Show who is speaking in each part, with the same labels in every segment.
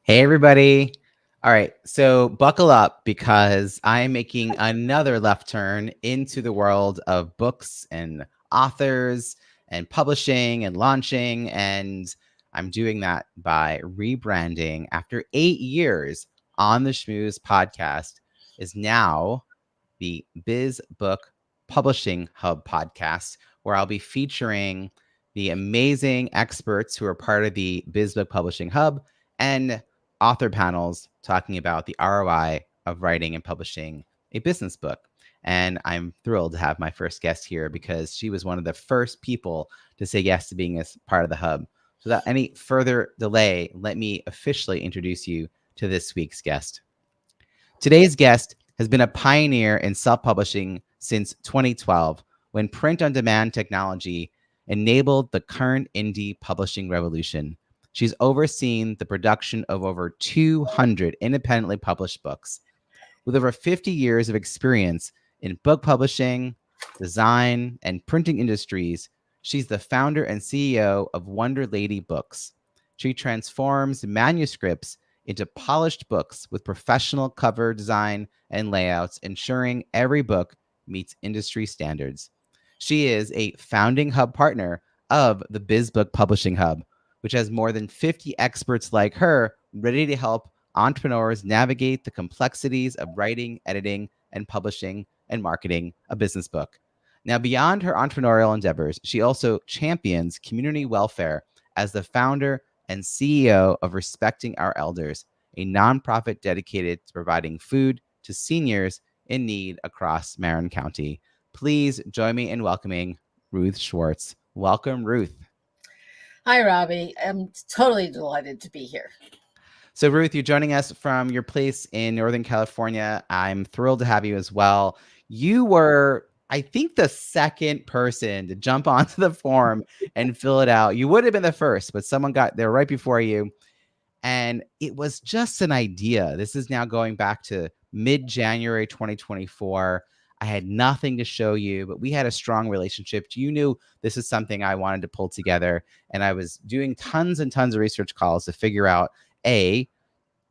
Speaker 1: Hey, everybody. All right. So buckle up because I'm making another left turn into the world of books and authors and publishing and launching. And I'm doing that by rebranding. After 8 years, On the Schmooze podcast is now the Biz Book Publishing Hub podcast, where I'll be featuring the amazing experts who are part of the Biz Book Publishing Hub and author panels talking about the ROI of writing and publishing a business book. And I'm thrilled to have my first guest here because she was one of the first people to say yes to being a part of the hub. So without any further delay, let me officially introduce you to this week's guest. Today's guest has been a pioneer in self-publishing since 2012, when print-on-demand technology enabled the current indie publishing revolution. She's overseen the production of over 200 independently published books. With over 50 years of experience in book publishing, design, and printing industries, she's the founder and CEO of Wonderlady Books. She transforms manuscripts into polished books with professional cover design and layouts, ensuring every book meets industry standards. She is a founding hub partner of the Biz Book Publishing Hub, which has more than 50 experts like her ready to help entrepreneurs navigate the complexities of writing, editing, and publishing and marketing a business book. Now, beyond her entrepreneurial endeavors, she also champions community welfare as the founder and CEO of Respecting Our Elders, a nonprofit dedicated to providing food to seniors in need across Marin County. Please join me in welcoming Ruth Schwartz. Welcome, Ruth.
Speaker 2: Hi, Robbie. I'm totally delighted to be here.
Speaker 1: So, Ruth, you're joining us from your place in Northern California. I'm thrilled to have you as well. You were, I think, the second person to jump onto the form and fill it out. You would have been the first, but someone got there right before you. And it was just an idea. This is now going back to mid-January 2024. I had nothing to show you, but we had a strong relationship. You knew this is something I wanted to pull together. And I was doing tons and tons of research calls to figure out, A,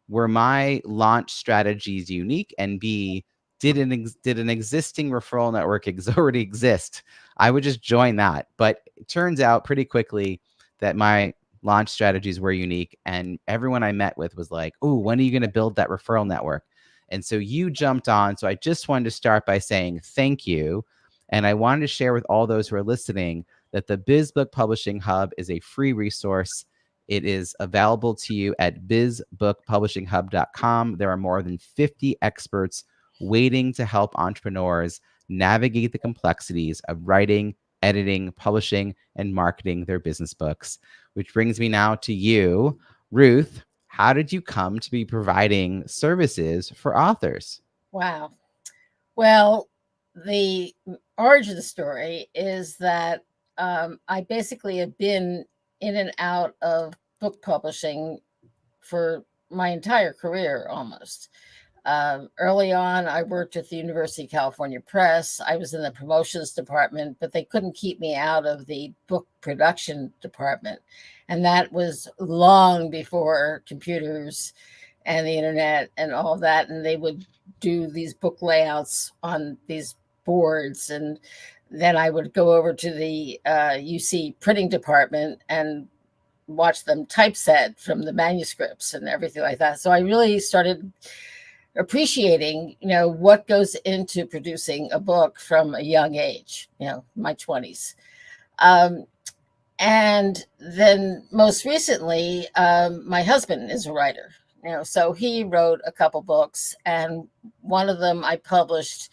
Speaker 1: were my launch strategies unique? And B, did an existing referral network already exist? I would just join that. But it turns out pretty quickly that my launch strategies were unique. And everyone I met with was like, oh, when are you going to build that referral network? And so you jumped on. So I just wanted to start by saying thank you. And I wanted to share with all those who are listening that the Biz Book Publishing Hub is a free resource. It is available to you at bizbookpublishinghub.com. There are more than 50 experts waiting to help entrepreneurs navigate the complexities of writing, editing, publishing, and marketing their business books. Which brings me now to you, Ruth. How did you come to be providing services for authors?
Speaker 2: Wow. Well, the origin of the story is that I basically have been in and out of book publishing for my entire career almost. Early on, I worked at the University of California Press. I was in the promotions department, but they couldn't keep me out of the book production department. And that was long before computers and the internet and all of that. And they would do these book layouts on these boards. And then I would go over to the UC printing department and watch them typeset from the manuscripts and everything like that. So I really started appreciating, what goes into producing a book from a young age, my 20s. And then most recently, my husband is a writer, so he wrote a couple books, and one of them I published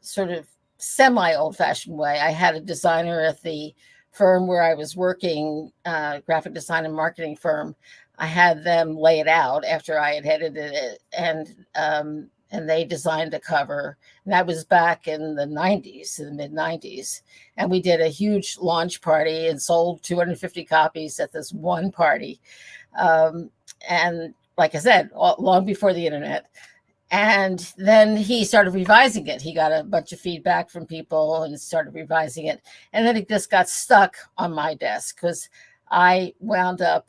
Speaker 2: sort of semi old-fashioned way. I had a designer at the firm where I was working, graphic design and marketing firm. I had them lay it out after I had edited it, and they designed a cover. And that was back in the 90s, in the mid 90s. And we did a huge launch party and sold 250 copies at this one party. And like I said, long before the internet. And then he started revising it. He got a bunch of feedback from people and started revising it. And then it just got stuck on my desk because I wound up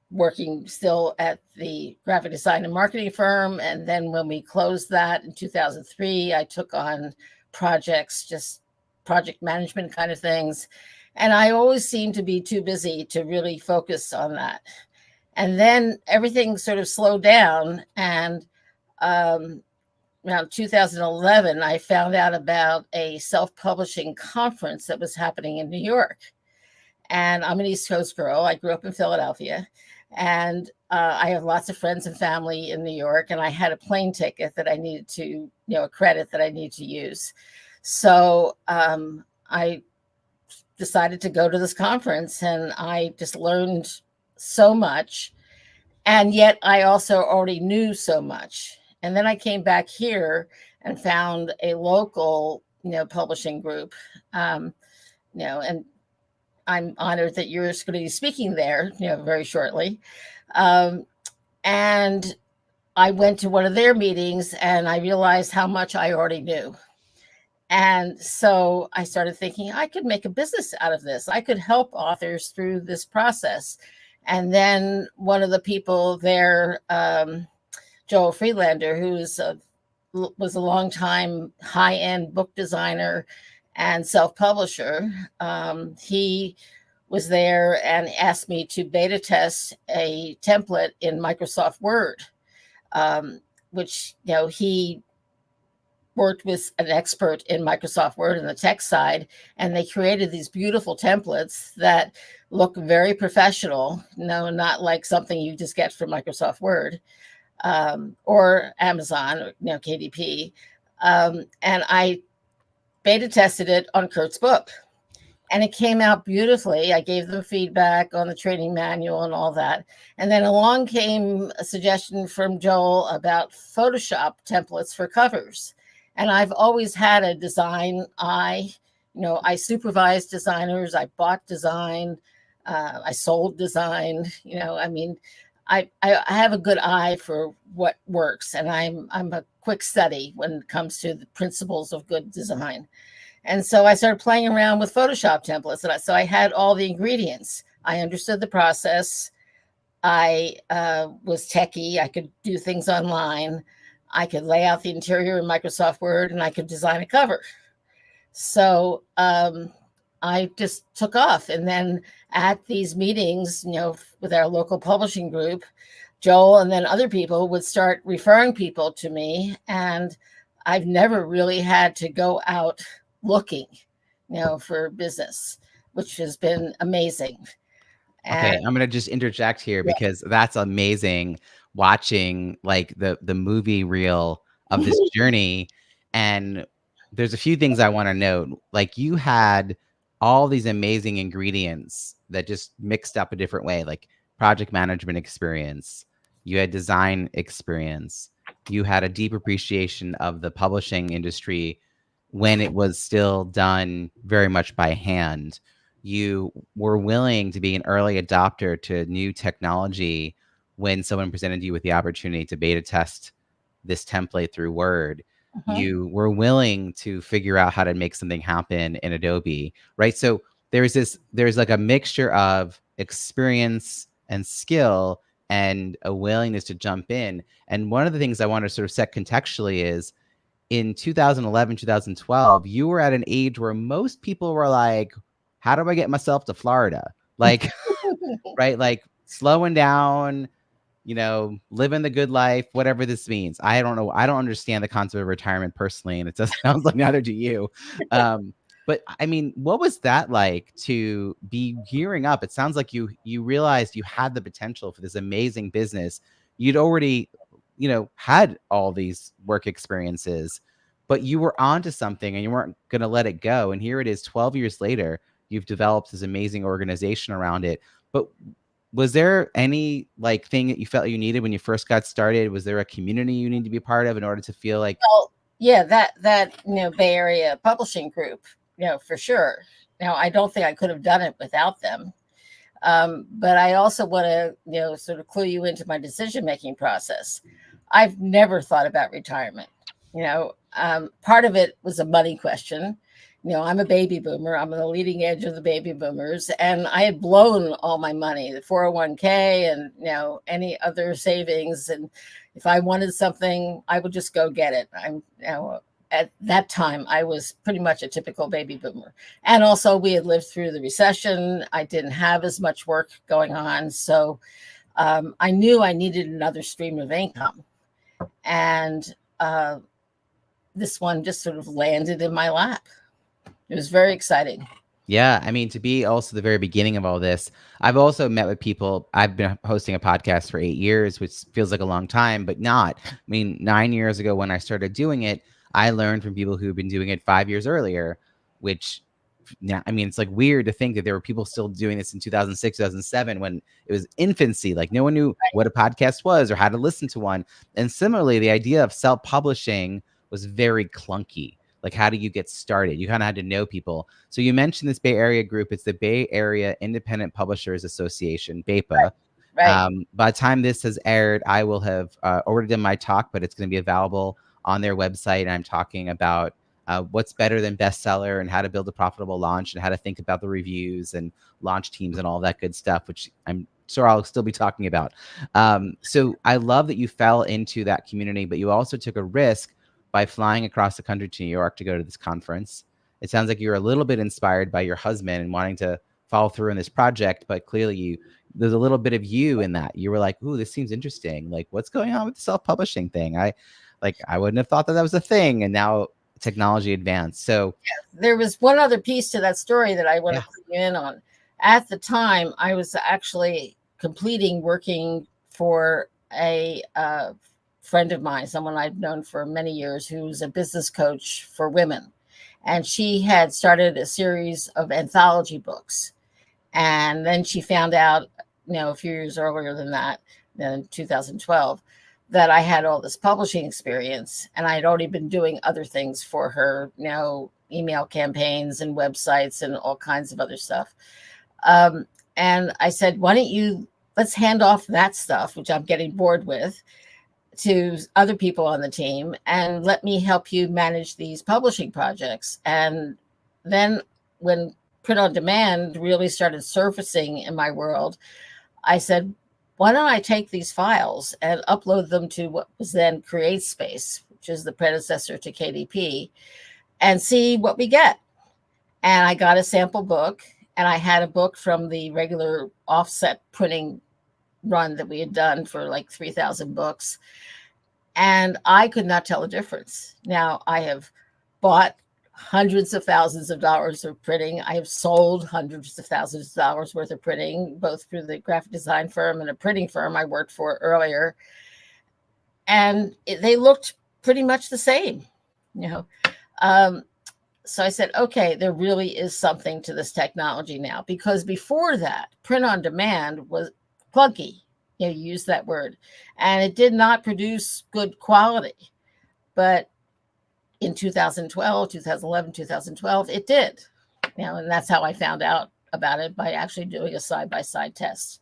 Speaker 2: working still at the graphic design and marketing firm. And then when we closed that in 2003, I took on projects, just project management kind of things. And I always seemed to be too busy to really focus on that. And then everything sort of slowed down. And around 2011, I found out about a self-publishing conference that was happening in New York. And I'm an East Coast girl. I grew up in Philadelphia. And I have lots of friends and family in New York. And I had a plane ticket that I needed to, a credit that I needed to use. So I decided to go to this conference, and I just learned so much. And yet I also already knew so much. And then I came back here and found a local, publishing group, and I'm honored that you're going to be speaking there, very shortly. And I went to one of their meetings, and I realized how much I already knew. And so I started thinking I could make a business out of this. I could help authors through this process. And then one of the people there, Joel Friedlander, who was a longtime high-end book designer and self-publisher, he was there and asked me to beta test a template in Microsoft Word, which, he worked with an expert in Microsoft Word and the tech side, and they created these beautiful templates that look very professional, not like something you just get from Microsoft Word or Amazon, or, KDP. And I beta tested it on Kurt's book, and it came out beautifully. I gave them feedback on the training manual and all that. And then along came a suggestion from Joel about Photoshop templates for covers. And I've always had a design eye. I supervised designers. I bought design. I sold design. I have a good eye for what works, and I'm a quick study when it comes to the principles of good design. And so I started playing around with Photoshop templates, and so I had all the ingredients. I understood the process. I was techie. I could do things online. I could lay out the interior in Microsoft Word, and I could design a cover. So I just took off. And then at these meetings, with our local publishing group, Joel and then other people would start referring people to me. And I've never really had to go out looking, for business, which has been amazing.
Speaker 1: Okay, I'm going to just interject here because that's amazing, watching like the movie reel of this journey. And there's a few things I want to note. Like, you had all these amazing ingredients that just mixed up a different way, like project management experience. You had design experience. You had a deep appreciation of the publishing industry when it was still done very much by hand. You were willing to be an early adopter to new technology when someone presented you with the opportunity to beta test this template through Word. You were willing to figure out how to make something happen in Adobe, right? So there's like a mixture of experience and skill and a willingness to jump in. And one of the things I want to sort of set contextually is, in 2011, 2012, you were at an age where most people were like, how do I get myself to Florida? Like, right? Like, slowing down, living the good life, whatever this means. I don't know. I don't understand the concept of retirement personally, and it just sounds like neither do you. But I mean, what was that like to be gearing up? It sounds like you realized you had the potential for this amazing business. You'd already, had all these work experiences, but you were onto something and you weren't going to let it go. And here it is, 12 years later, you've developed this amazing organization around it. But was there any like thing that you felt you needed when you first got started? Was there a community you need to be part of in order to feel like?
Speaker 2: Well, yeah, that Bay Area publishing group, for sure. Now, I don't think I could have done it without them. But I also want to, sort of clue you into my decision-making process. I've never thought about retirement. Part of it was a money question. I'm a baby boomer. I'm on the leading edge of the baby boomers, and I had blown all my money, the 401k and, any other savings. And if I wanted something, I would just go get it. At that time, I was pretty much a typical baby boomer. And also we had lived through the recession. I didn't have as much work going on. So I knew I needed another stream of income. And this one just sort of landed in my lap. It was very exciting.
Speaker 1: Yeah. I mean, to be also the very beginning of all this, I've also met with people. I've been hosting a podcast for 8 years, which feels like a long time, but not. I mean, 9 years ago when I started doing it, I learned from people who've been doing it 5 years earlier, which now, I mean, it's like weird to think that there were people still doing this in 2006, 2007 when it was infancy. Like no one knew what a podcast was or how to listen to one. And similarly, the idea of self-publishing was very clunky. Like, how do you get started? You kind of had to know people. So you mentioned this Bay Area group. It's the Bay Area Independent Publishers Association, BAPA.
Speaker 2: Right.
Speaker 1: By the time this has aired, I will have already done my talk, but it's going to be available on their website. And I'm talking about what's better than bestseller and how to build a profitable launch and how to think about the reviews and launch teams and all that good stuff, which I'm sure I'll still be talking about. So I love that you fell into that community, but you also took a risk by flying across the country to New York to go to this conference. It sounds like you're a little bit inspired by your husband and wanting to follow through on this project, but clearly there's a little bit of you in that. You were like, ooh, this seems interesting. Like, what's going on with the self-publishing thing? I wouldn't have thought that was a thing. And now technology advanced. So
Speaker 2: there was one other piece to that story that I want to clue you in on. At the time, I was actually working for a friend of mine, someone I've known for many years, who's a business coach for women. And she had started a series of anthology books. And then she found out, a few years earlier than that, in 2012, that I had all this publishing experience, and I had already been doing other things for her, email campaigns and websites and all kinds of other stuff. And I said, why don't let's hand off that stuff, which I'm getting bored with, to other people on the team, and let me help you manage these publishing projects. And then when print on demand really started surfacing in my world, I said, why don't I take these files and upload them to what was then CreateSpace, which is the predecessor to KDP, and see what we get. And I got a sample book, and I had a book from the regular offset printing run that we had done for like 3,000 books. And I could not tell the difference. Now, I have bought hundreds of thousands of dollars of printing. I have sold hundreds of thousands of dollars worth of printing, both through the graphic design firm and a printing firm I worked for earlier. And they looked pretty much the same, So I said, okay, there really is something to this technology now, because before that, print on demand was clunky. You use that word, and it did not produce good quality. But in 2012, 2011, 2012, it did. And that's how I found out about it, by actually doing a side-by-side test.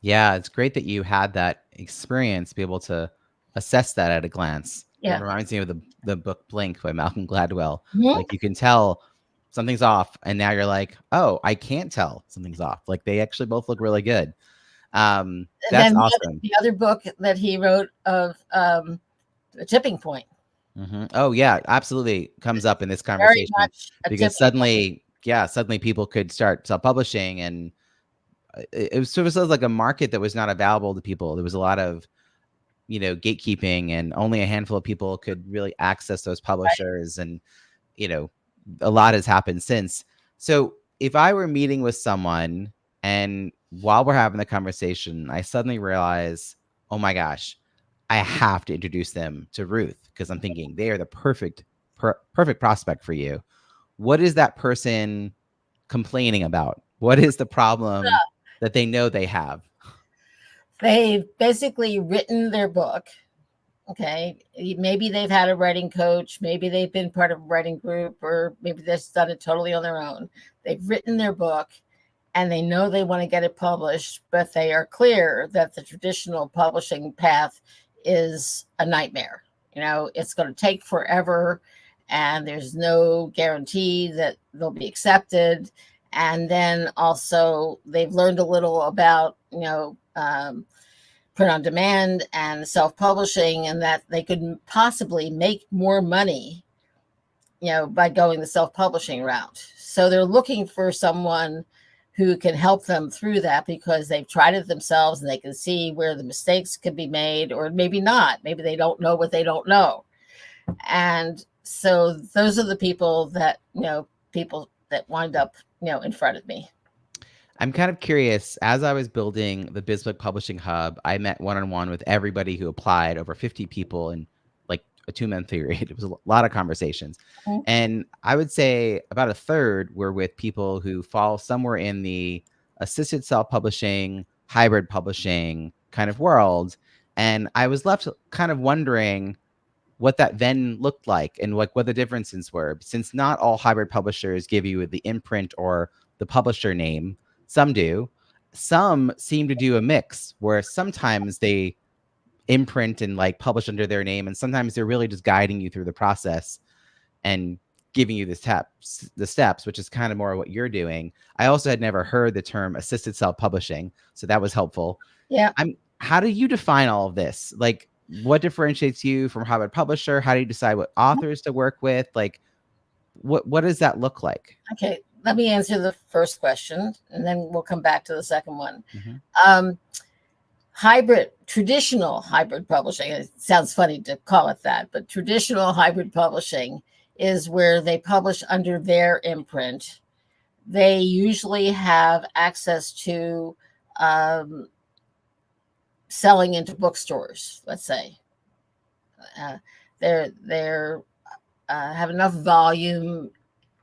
Speaker 1: Yeah, it's great that you had that experience to be able to assess that at a glance.
Speaker 2: Yeah.
Speaker 1: It reminds me of the book Blink by Malcolm Gladwell.
Speaker 2: Mm-hmm.
Speaker 1: Like, you can tell something's off, and now you're like, oh, I can't tell something's off. Like, they actually both look really good. That's awesome.
Speaker 2: The other book that he wrote of The Tipping Point.
Speaker 1: Mm-hmm. Oh yeah, absolutely comes up in this conversation, because suddenly people could start self-publishing, and it was sort of like a market that was not available to people. There was a lot of, gatekeeping, and only a handful of people could really access those publishers. Right. And, a lot has happened since. So if I were meeting with someone, and while we're having the conversation, I suddenly realize, oh my gosh, I have to introduce them to Ruth, because I'm thinking they are the perfect prospect for you. What is that person complaining about? What is the problem that they know they have?
Speaker 2: They've basically written their book. Okay. Maybe they've had a writing coach. Maybe they've been part of a writing group, or maybe they've done it totally on their own. They've written their book, and they know they want to get it published, but they are clear that the traditional publishing path is a nightmare. It's going to take forever, and there's no guarantee that they'll be accepted. And then also they've learned a little about, print on demand and self-publishing, and that they could possibly make more money, by going the self-publishing route. So they're looking for someone who can help them through that, because they've tried it themselves and they can see where the mistakes could be made, or maybe not. Maybe they don't know what they don't know. And so those are the people that, people that wind up, in front of me.
Speaker 1: I'm kind of curious, as I was building the Biz Book Publishing Hub, I met one-on-one with everybody who applied, over 50 people in like a 2-month period. It was a lot of conversations.
Speaker 2: Mhm.
Speaker 1: And I would say about a third were with people who fall somewhere in the assisted self-publishing, hybrid publishing kind of world. And I was left kind of wondering what that then looked like and like what the differences were, since not all hybrid publishers give you the imprint or the publisher name. Some do. Some seem to do a mix where sometimes they imprint and like publish under their name, and sometimes they're really just guiding you through the process and giving you the steps, which is kind of more what you're doing. I also had never heard the term assisted self-publishing, so that was helpful.
Speaker 2: Yeah.
Speaker 1: How do you define all of this? Like, what differentiates you from hybrid publisher? How do you decide what authors to work with? Like, what does that look like?
Speaker 2: Okay, let me answer the first question, and then we'll come back to the second one.
Speaker 1: Mm-hmm.
Speaker 2: Traditional hybrid publishing, it sounds funny to call it that, but traditional hybrid publishing is where they publish under their imprint. They usually have access to selling into bookstores, let's say. They're have enough volume,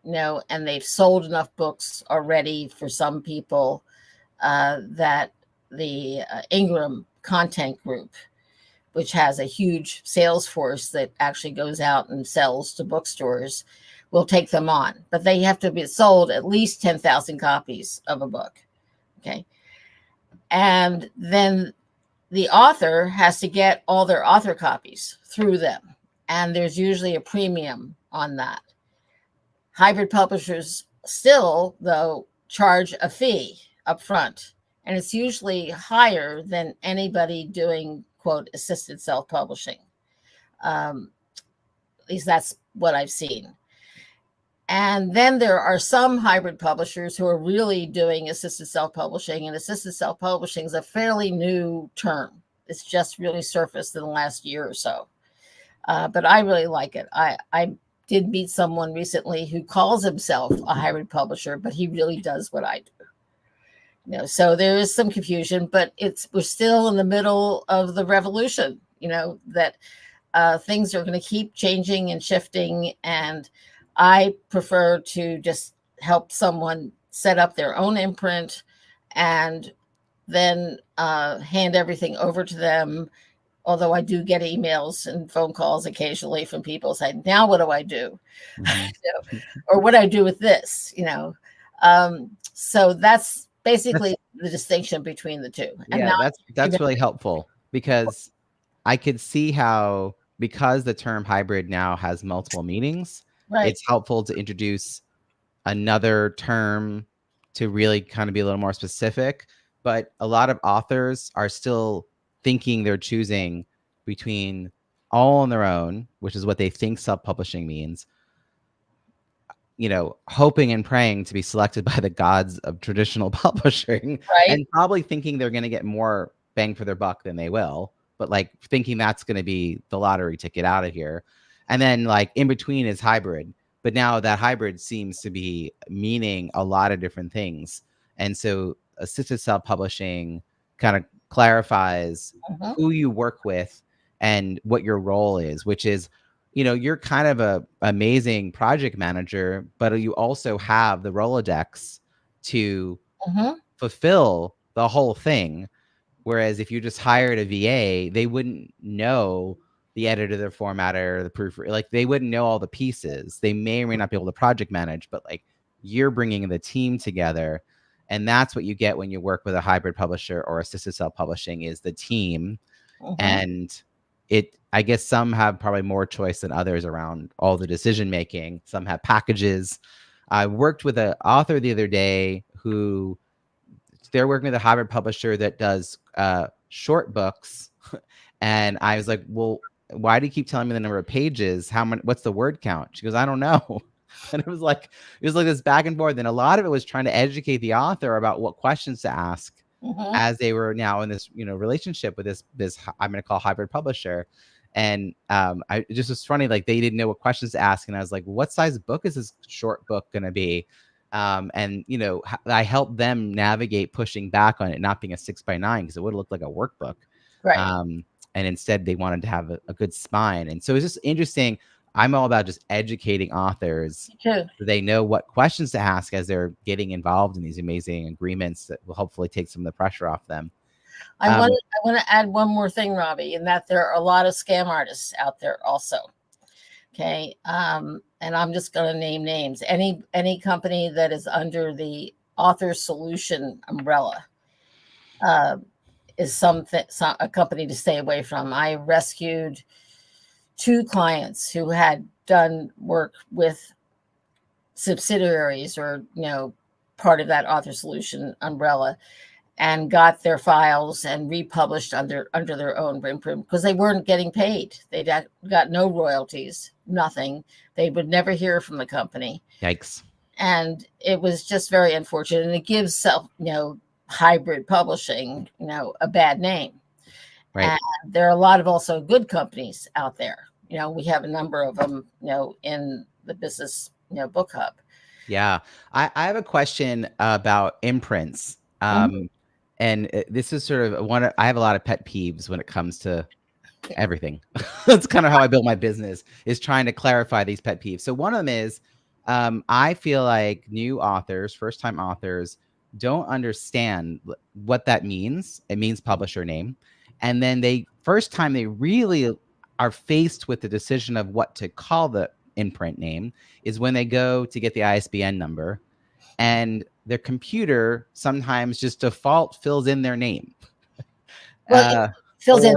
Speaker 2: and they've sold enough books already for some people that the Ingram Content Group, which has a huge sales force that actually goes out and sells to bookstores, will take them on. But they have to be sold at least 10,000 copies of a book. Okay. And then the author has to get all their author copies through them. And there's usually a premium on that. Hybrid publishers still, though, charge a fee up front. And it's usually higher than anybody doing, quote, assisted self-publishing. At least that's what I've seen. And then there are some hybrid publishers who are really doing assisted self-publishing, and assisted self-publishing is a fairly new term. It's just really surfaced in the last year or so. But I really like it. I did meet someone recently who calls himself a hybrid publisher, but he really does what I do. So there is some confusion, but we're still in the middle of the revolution, that things are going to keep changing and shifting. And I prefer to just help someone set up their own imprint and then hand everything over to them. Although I do get emails and phone calls occasionally from people saying, now what do I do?
Speaker 1: Mm-hmm.
Speaker 2: Or what do I do with this? So that's basically the distinction between the two. And
Speaker 1: yeah, that's really helpful, because I could see how, because the term hybrid now has multiple meanings,
Speaker 2: right,
Speaker 1: it's helpful to introduce another term to really kind of be a little more specific. But a lot of authors are still thinking they're choosing between all on their own, which is what they think self-publishing means, hoping and praying to be selected by the gods of traditional publishing,
Speaker 2: right,
Speaker 1: and probably thinking they're going to get more bang for their buck than they will, but like thinking that's going to be the lottery ticket out of here. And then like in between is hybrid, but now that hybrid seems to be meaning a lot of different things. And so assisted self-publishing kind of clarifies who you work with and what your role is, which is, you're kind of a amazing project manager, but you also have the Rolodex to fulfill the whole thing. Whereas if you just hired a VA, they wouldn't know the editor, the formatter, the proofreader. Like, they wouldn't know all the pieces. They may or may not be able to project manage, but like, you're bringing the team together. And that's what you get when you work with a hybrid publisher or assisted self-publishing, is the team. And I guess some have probably more choice than others around all the decision making. Some have packages. I worked with an author the other day who they're working with a hybrid publisher that does short books. And I was like, well, why do you keep telling me the number of pages? How many, what's the word count? She goes, I don't know. And it was like this back and forth. And a lot of it was trying to educate the author about what questions to ask as they were now in this, relationship with this I'm going to call hybrid publisher. And it just was funny, like they didn't know what questions to ask. And I was like, well, what size book is this short book going to be? And I helped them navigate pushing back on it not being a 6x9 because it would have looked like a workbook.
Speaker 2: Right.
Speaker 1: And instead they wanted to have a good spine. And so it's just interesting. I'm all about just educating authors so they know what questions to ask as they're getting involved in these amazing agreements that will hopefully take some of the pressure off them.
Speaker 2: I want to add one more thing, Robbie, in that there are a lot of scam artists out there also. Okay. And I'm just going to name names. Any company that is under the Author Solution umbrella is a company to stay away from. I rescued 2 clients who had done work with subsidiaries or, part of that Author Solution umbrella, and got their files and republished under their own imprint because they weren't getting paid. They got no royalties, nothing. They would never hear from the company.
Speaker 1: Yikes.
Speaker 2: And it was just very unfortunate. And it gives hybrid publishing, a bad name.
Speaker 1: Right.
Speaker 2: And there are a lot of also good companies out there. We have a number of them, in the business, book hub.
Speaker 1: Yeah. I have a question about imprints. And this is sort of I have a lot of pet peeves when it comes to everything. That's kind of how I built my business, is trying to clarify these pet peeves. So one of them is I feel like new authors, first-time authors, don't understand what that means. It means publisher name. And then first time they really are faced with the decision of what to call the imprint name is when they go to get the ISBN number. And their computer sometimes just default fills in their name.
Speaker 2: Well, it fills in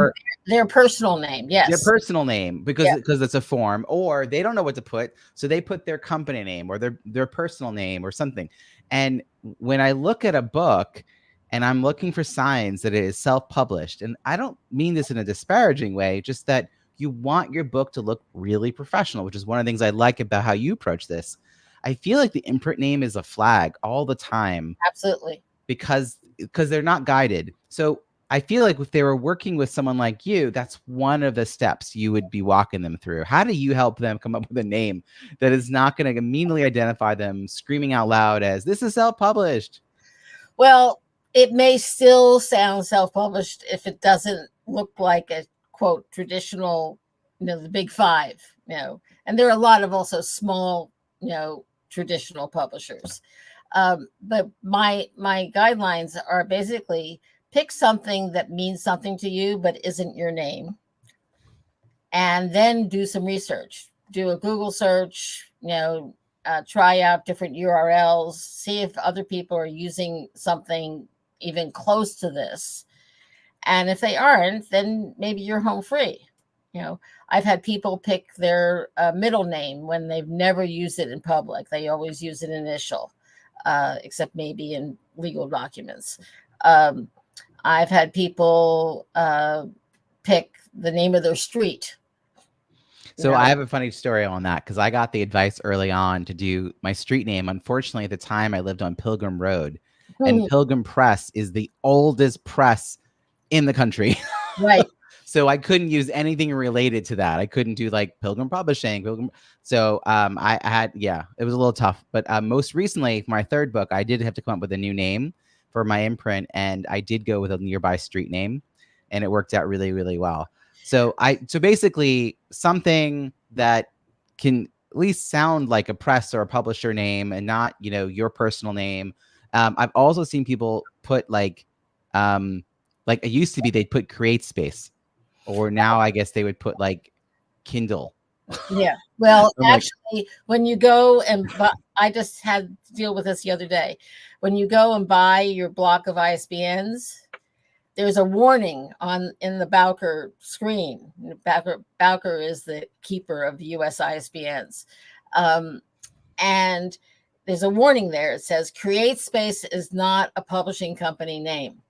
Speaker 2: their personal name. Yes.
Speaker 1: Their personal name because it's a form, or they don't know what to put. So they put their company name or their personal name or something. And when I look at a book and I'm looking for signs that it is self-published, and I don't mean this in a disparaging way, just that you want your book to look really professional, which is one of the things I like about how you approach this. I feel like the imprint name is a flag all the time.
Speaker 2: Absolutely.
Speaker 1: Because they're not guided. So I feel like if they were working with someone like you, that's one of the steps you would be walking them through. How do you help them come up with a name that is not going to immediately identify them screaming out loud as this is self-published?
Speaker 2: Well, it may still sound self-published if it doesn't look like a quote traditional, the big 5, and there are a lot of also small, traditional publishers. But my guidelines are basically pick something that means something to you, but isn't your name. And then do some research, do a Google search, try out different URLs, see if other people are using something even close to this. And if they aren't, then maybe you're home free. I've had people pick their middle name when they've never used it in public. They always use an initial, except maybe in legal documents. I've had people pick the name of their street.
Speaker 1: So I have a funny story on that because I got the advice early on to do my street name. Unfortunately, at the time I lived on Pilgrim Road, and Pilgrim Press is the oldest press in the country.
Speaker 2: Right.
Speaker 1: So I couldn't use anything related to that. I couldn't do like Pilgrim Publishing. So I had, it was a little tough. But most recently, for my 3rd book, I did have to come up with a new name for my imprint, and I did go with a nearby street name, and it worked out really, really well. So basically something that can at least sound like a press or a publisher name and not, your personal name. I've also seen people put like it used to be they'd put Create Space, or now I guess they would put like Kindle.
Speaker 2: Yeah. Well, actually, when you go and I just had to deal with this the other day. When you go and buy your block of ISBNs, there's a warning in the Bowker screen. Bowker is the keeper of the US ISBNs. And there's a warning there. It says CreateSpace is not a publishing company name.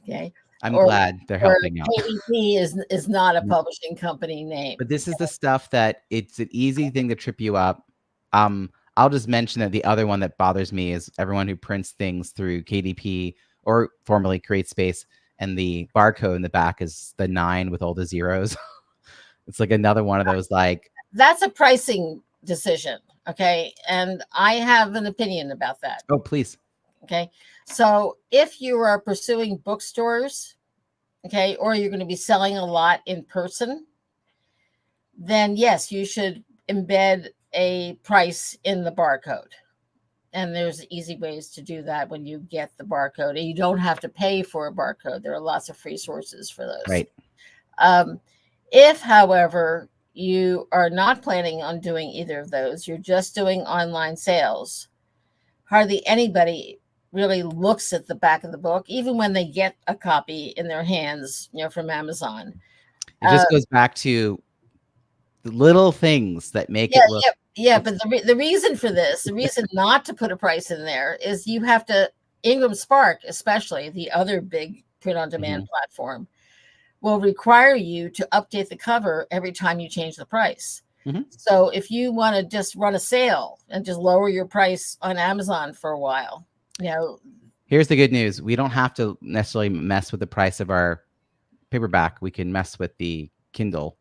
Speaker 2: Okay.
Speaker 1: I'm glad they're helping out.
Speaker 2: KDP is not a publishing company name.
Speaker 1: But this is the stuff that it's an easy thing to trip you up. I'll just mention that the other one that bothers me is everyone who prints things through KDP or formerly CreateSpace, and the barcode in the back is the 9 with all the zeros. It's like another one of those, like,
Speaker 2: that's a pricing decision. Okay. And I have an opinion about that.
Speaker 1: Oh, please.
Speaker 2: Okay. So if you are pursuing bookstores, okay, or you're going to be selling a lot in person, then yes, you should embed a price in the barcode. And there's easy ways to do that when you get the barcode. And you don't have to pay for a barcode. There are lots of free sources for those.
Speaker 1: Right.
Speaker 2: If, however, you are not planning on doing either of those, you're just doing online sales, hardly anybody really looks at the back of the book, even when they get a copy in their hands, from Amazon.
Speaker 1: It just goes back to the little things that make it look.
Speaker 2: Yeah, but the reason for this, the reason not to put a price in there is you have to, Ingram Spark, especially the other big print-on-demand platform, will require you to update the cover every time you change the price. So if you want to just run a sale and just lower your price on Amazon for a while, here's
Speaker 1: the good news. We don't have to necessarily mess with the price of our paperback. We can mess with the Kindle.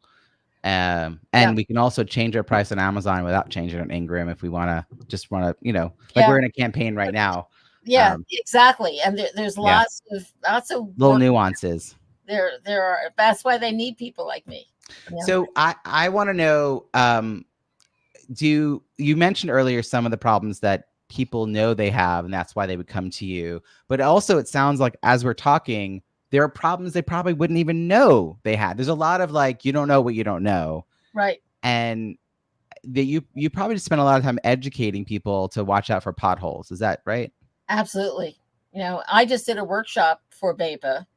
Speaker 1: And we can also change our price on Amazon without changing on Ingram if we want to we're in a campaign right now.
Speaker 2: Yeah, exactly. And there's lots of
Speaker 1: little nuances.
Speaker 2: There are. That's why they need people like me.
Speaker 1: So I want to know, you mentioned earlier some of the problems that people know they have, and that's why they would come to you. But also it sounds like as we're talking, there are problems they probably wouldn't even know they had. There's a lot of like, you don't know what you don't know.
Speaker 2: Right.
Speaker 1: And that you probably just spend a lot of time educating people to watch out for potholes. Is that right?
Speaker 2: Absolutely. I just did a workshop for BEPA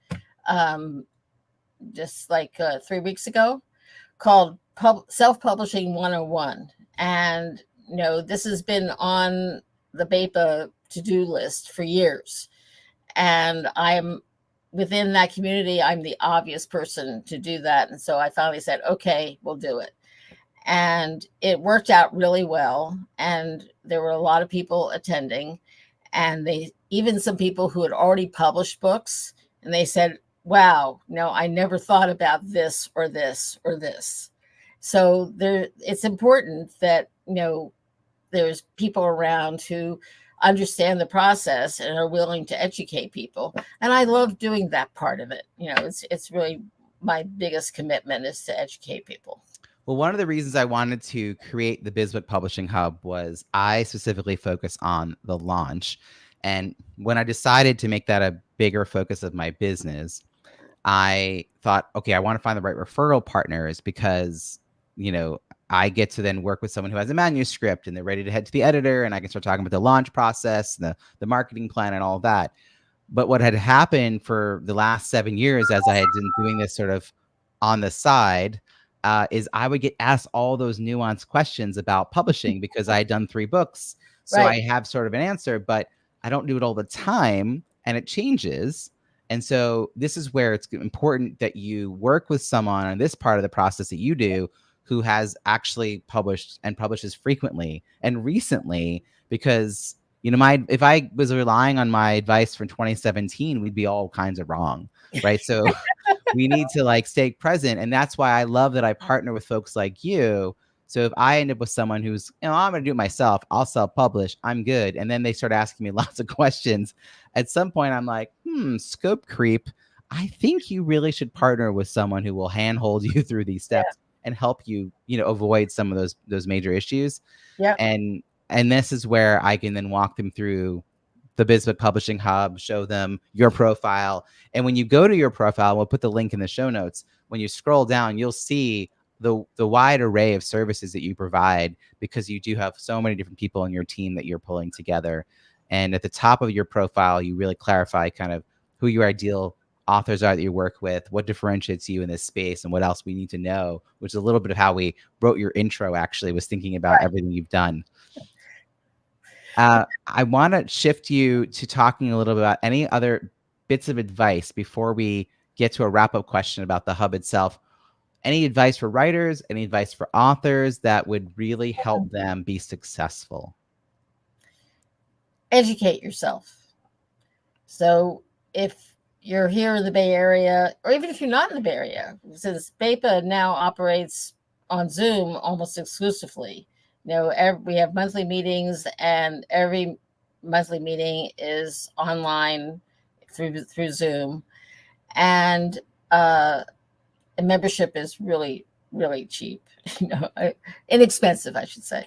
Speaker 2: just like 3 weeks ago called Self-Publishing 101. And, this has been on the BEPA to-do list for years. And I'm within that community, I'm the obvious person to do that. And so I finally said, okay, we'll do it. And it worked out really well. And there were a lot of people attending, and even some people who had already published books, and they said, wow, no, I never thought about this or this or this. So it's important that, there's people around who understand the process and are willing to educate people. And I love doing that part of it. It's really my biggest commitment is to educate people.
Speaker 1: Well, one of the reasons I wanted to create the Biz Book Publishing Hub was I specifically focus on the launch. And when I decided to make that a bigger focus of my business, I thought, okay, I want to find the right referral partners because, I get to then work with someone who has a manuscript and they're ready to head to the editor, and I can start talking about the launch process, the marketing plan and all of that. But what had happened for the last 7 years as I had been doing this sort of on the side is I would get asked all those nuanced questions about publishing because I had done 3 books. So I have sort of an answer, but I don't do it all the time and it changes. And so this is where it's important that you work with someone on this part of the process that you do who has actually published and publishes frequently and recently, because, if I was relying on my advice from 2017, we'd be all kinds of wrong. Right. So we need to stay present. And that's why I love that I partner with folks like you. So if I end up with someone who's, I'm going to do it myself, I'll self-publish, I'm good. And then they start asking me lots of questions. At some point, I'm like, scope creep. I think you really should partner with someone who will handhold you through these steps and help you, avoid some of those major issues.
Speaker 2: Yeah.
Speaker 1: And this is where I can then walk them through the Biz Book Publishing Hub, show them your profile. And when you go to your profile, we'll put the link in the show notes. When you scroll down, you'll see the wide array of services that you provide, because you do have so many different people in your team that you're pulling together. And at the top of your profile, you really clarify kind of who your ideal authors are that you work with, what differentiates you in this space, and what else we need to know, which is a little bit of how we wrote your intro, actually, was thinking about everything you've done. I want to shift you to talking a little bit about any other bits of advice before we get to a wrap-up question about the hub itself. Any advice for writers, any advice for authors that would really help them be successful?
Speaker 2: Educate yourself. So if you're here in the Bay Area, or even if you're not in the Bay Area, since BEPA now operates on Zoom almost exclusively, we have monthly meetings, and every monthly meeting is online through Zoom, and membership is really, really cheap, inexpensive, I should say.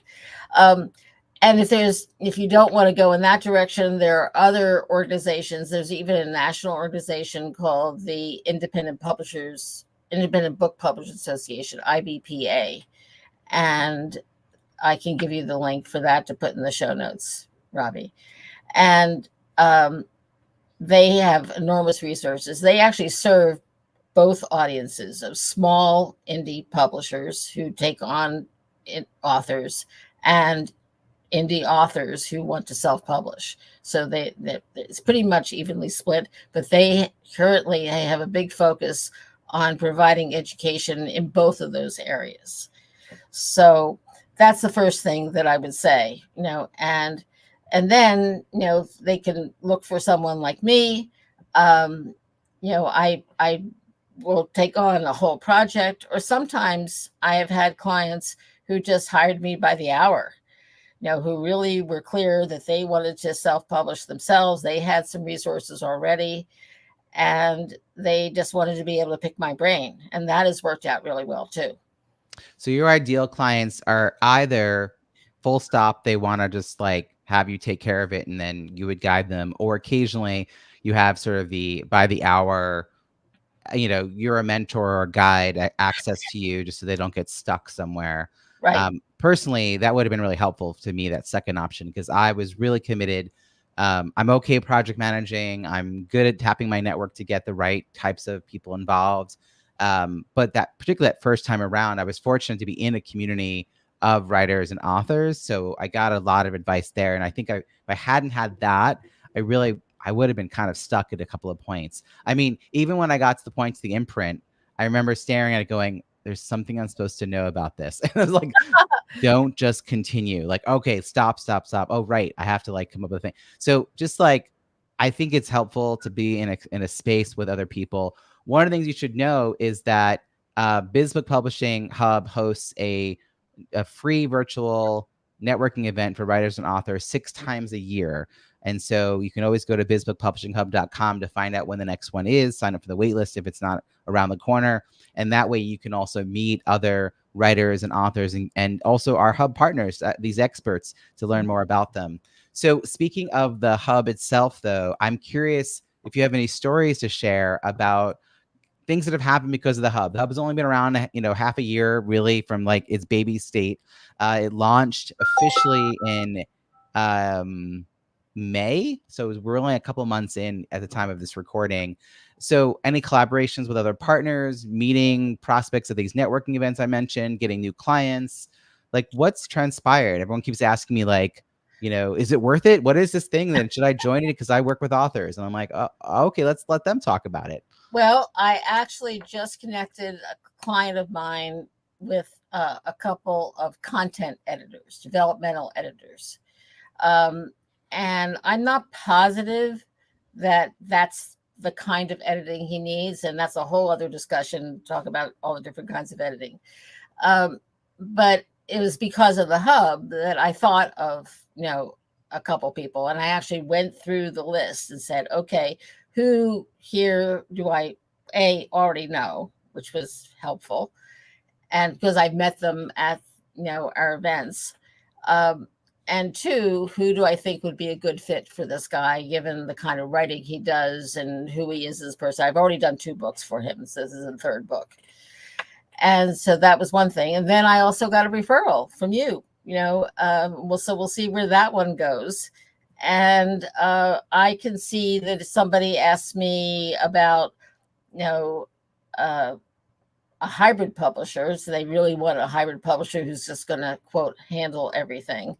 Speaker 2: And if you don't want to go in that direction, there are other organizations. There's even a national organization called the Independent Book Publishers Association, IBPA. And I can give you the link for that to put in the show notes, Robbie. And they have enormous resources. They actually serve both audiences of small indie publishers who take on authors and indie authors who want to self-publish. So it's pretty much evenly split, but they currently have a big focus on providing education in both of those areas. So that's the first thing that I would say, and then, they can look for someone like me. I will take on a whole project, or sometimes I have had clients who just hired me by the hour, who really were clear that they wanted to self-publish themselves. They had some resources already, and they just wanted to be able to pick my brain. And that has worked out really well too.
Speaker 1: So your ideal clients are either full stop, they want to just like have you take care of it and then you would guide them, or occasionally you have sort of the by the hour, you're a mentor or guide access to you just so they don't get stuck somewhere.
Speaker 2: Right.
Speaker 1: Personally, that would have been really helpful to me, that second option, because I was really committed. I'm okay project managing. I'm good at tapping my network to get the right types of people involved. But particularly that first time around, I was fortunate to be in a community of writers and authors. So I got a lot of advice there. And I think if I hadn't had that, I would have been kind of stuck at a couple of points. I mean, even when I got to the point to the imprint, I remember staring at it going, there's something I'm supposed to know about this. And I was like, don't just continue. Like, okay, stop. Oh, right. I have to like come up with a thing. So just like, I think it's helpful to be in a space with other people. One of the things you should know is that Biz Book Publishing Hub hosts a free virtual networking event for writers and authors 6 times a year. And so you can always go to bizbookpublishinghub.com to find out when the next one is, sign up for the wait list if it's not around the corner. And that way you can also meet other writers and authors and also our hub partners, these experts, to learn more about them. So speaking of the hub itself, though, I'm curious if you have any stories to share about things that have happened because of the hub. The hub has only been around, half a year, really, from like its baby state. It launched officially in May, so we're only a couple months in at the time of this recording. So any collaborations with other partners, meeting prospects at these networking events I mentioned, getting new clients, like what's transpired? Everyone keeps asking me like, is it worth it? What is this thing then? Should I join it? Because I work with authors. And I'm like, oh, okay, let's let them talk about it.
Speaker 2: Well, I actually just connected a client of mine with a couple of content editors, developmental editors. And I'm not positive that that's the kind of editing he needs. And that's a whole other discussion, talk about all the different kinds of editing. But it was because of the hub that I thought of, a couple people. And I actually went through the list and said, okay, who here do I already know, which was helpful. And because I've met them at, our events. And 2, who do I think would be a good fit for this guy, given the kind of writing he does and who he is as a person. I've already done 2 books for him. So this is the 3rd book. And so that was one thing. And then I also got a referral from you, so we'll see where that one goes. And I can see that if somebody asks me about, you know, uh, a hybrid publisher, so they really want a hybrid publisher who's just going to, quote, handle everything,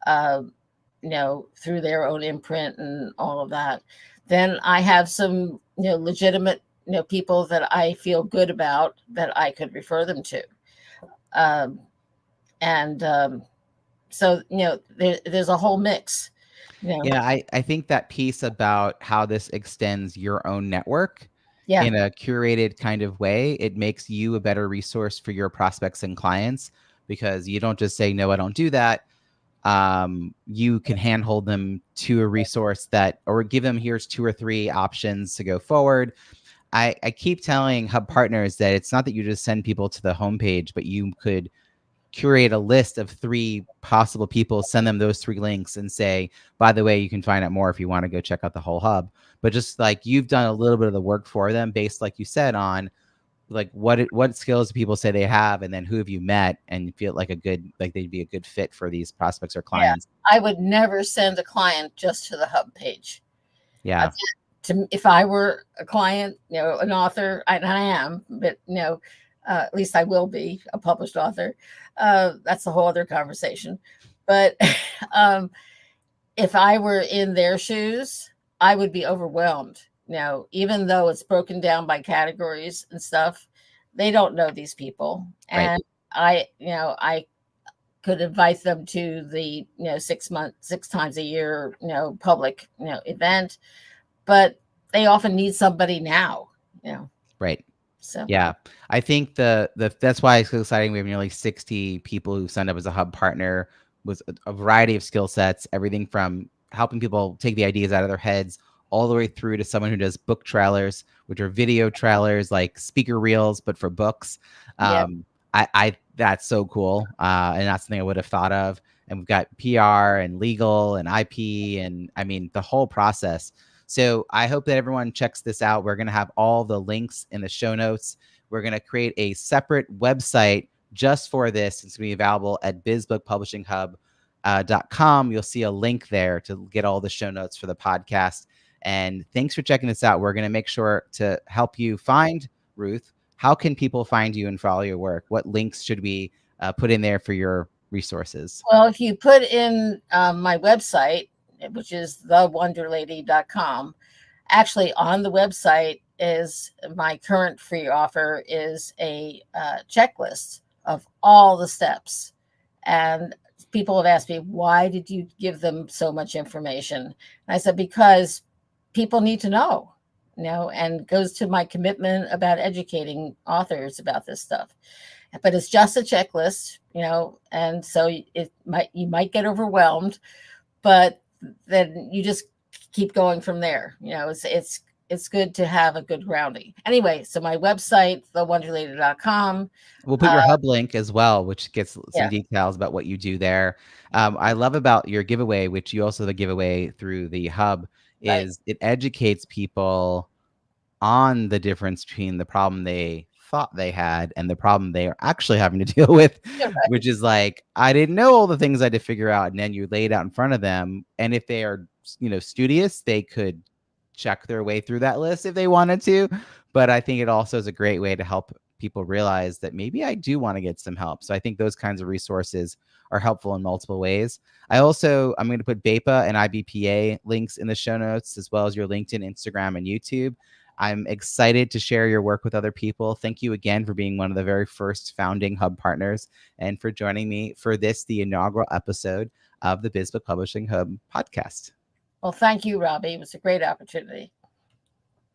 Speaker 2: uh, through their own imprint and all of that, then I have some, legitimate, people that I feel good about that I could refer them to. Um, and so, there's a whole mix.
Speaker 1: Yeah, I think that piece about how this extends your own network
Speaker 2: Yeah.
Speaker 1: in a curated kind of way, it makes you a better resource for your prospects and clients, because you don't just say, no, I don't do that. You can handhold them to a resource that, or give them, here's 2 or 3 options to go forward. I keep telling Hub partners that it's not that you just send people to the homepage, but you could curate a list of 3 possible people, send them those 3 links and say, by the way, you can find out more if you want to go check out the whole hub. But just like you've done a little bit of the work for them based, like you said, on like what skills do people say they have, and then who have you met and you feel like they'd be a good fit for these prospects or clients.
Speaker 2: I would never send a client just to the hub page.
Speaker 1: Yeah.
Speaker 2: If I were a client, an author, and I am, but at least I will be a published author. That's a whole other conversation. But if I were in their shoes, I would be overwhelmed. Even though it's broken down by categories and stuff, they don't know these people. And I could invite them to the, 6 times a year, public, event, but they often need somebody now,
Speaker 1: Right.
Speaker 2: So
Speaker 1: yeah, I think that's why it's so exciting. We have nearly 60 people who signed up as a hub partner with a variety of skill sets, everything from helping people take the ideas out of their heads all the way through to someone who does book trailers, which are video trailers like speaker reels, but for books. I that's so cool. And that's something I would have thought of. And we've got PR and legal and IP, and I mean, the whole process. So I hope that everyone checks this out. We're going to have all the links in the show notes. We're going to create a separate website just for this. It's going to be available at bizbookpublishinghub.com. You'll see a link there to get all the show notes for the podcast. And thanks for checking this out. We're going to make sure to help you find Ruth. How can people find you and follow your work? What links should we put in there for your resources?
Speaker 2: Well, if you put in my website, which is thewonderlady.com, actually on the website is my current free offer is a checklist of all the steps. And people have asked me, why did you give them so much information? And I said, because people need to know, and goes to my commitment about educating authors about this stuff. But it's just a checklist, and so you might get overwhelmed, but then you just keep going from there. It's good to have a good grounding. Anyway, so my website, thewonderlady.com.
Speaker 1: We'll put your hub link as well, which gets some details about what you do there. I love about your giveaway, which you also have a giveaway through the hub, is it educates people on the difference between the problem they thought they had and the problem they are actually having to deal with, which is like, I didn't know all the things I had to figure out. And then you lay it out in front of them. And if they are, studious, they could check their way through that list if they wanted to. But I think it also is a great way to help people realize that maybe I do want to get some help. So I think those kinds of resources are helpful in multiple ways. I'm going to put BEPA and IBPA links in the show notes, as well as your LinkedIn, Instagram, and YouTube. I'm excited to share your work with other people. Thank you again for being one of the very first founding Hub partners and for joining me for the inaugural episode of the Biz Book Publishing Hub podcast.
Speaker 2: Well, thank you, Robbie. It was a great opportunity.